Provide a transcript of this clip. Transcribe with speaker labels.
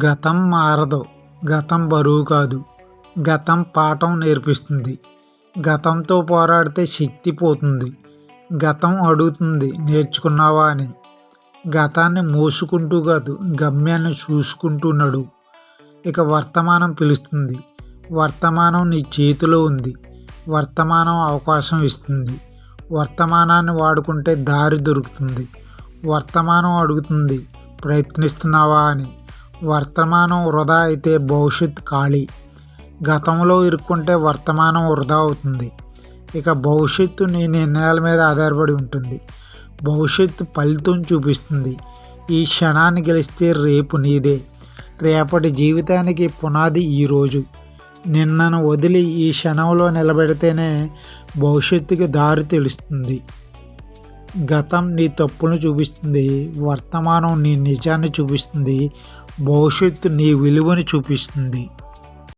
Speaker 1: గతం మారదు, గతం బరువు కాదు, గతం పాఠం నేర్పిస్తుంది. గతంతో పోరాడితే శక్తి పోతుంది. గతం అడుగుతుంది నేర్చుకున్నావా అని. గతాన్ని మోసుకుంటూ కాదు, గమ్యాన్ని చూసుకుంటూ నడు. ఇక వర్తమానం పిలుస్తుంది. వర్తమానం నీ చేతిలో ఉంది. వర్తమానం అవకాశం ఇస్తుంది. వర్తమానాన్ని వాడుకుంటే దారి దొరుకుతుంది. వర్తమానం అడుగుతుంది ప్రయత్నిస్తున్నావా అని. వర్తమానం వృధా అయితే భవిష్యత్తు ఖాళీ. గతంలో ఇరుక్కుంటే వర్తమానం వృధా అవుతుంది. ఇక భవిష్యత్తు నీ నిర్ణయాల మీద ఆధారపడి ఉంటుంది. భవిష్యత్తు ఫలితం చూపిస్తుంది. ఈ క్షణాన్ని గెలిస్తే రేపు నీదే. రేపటి జీవితానికి పునాది ఈరోజు. నిన్నను వదిలి ఈ క్షణంలో నిలబెడితేనే భవిష్యత్తుకి దారి తెలుస్తుంది. గతం నీ తప్పును చూపిస్తుంది. వర్తమానం నీ నిజాన్ని చూపిస్తుంది. భవిష్యత్తు నీ విలువని చూపిస్తుంది.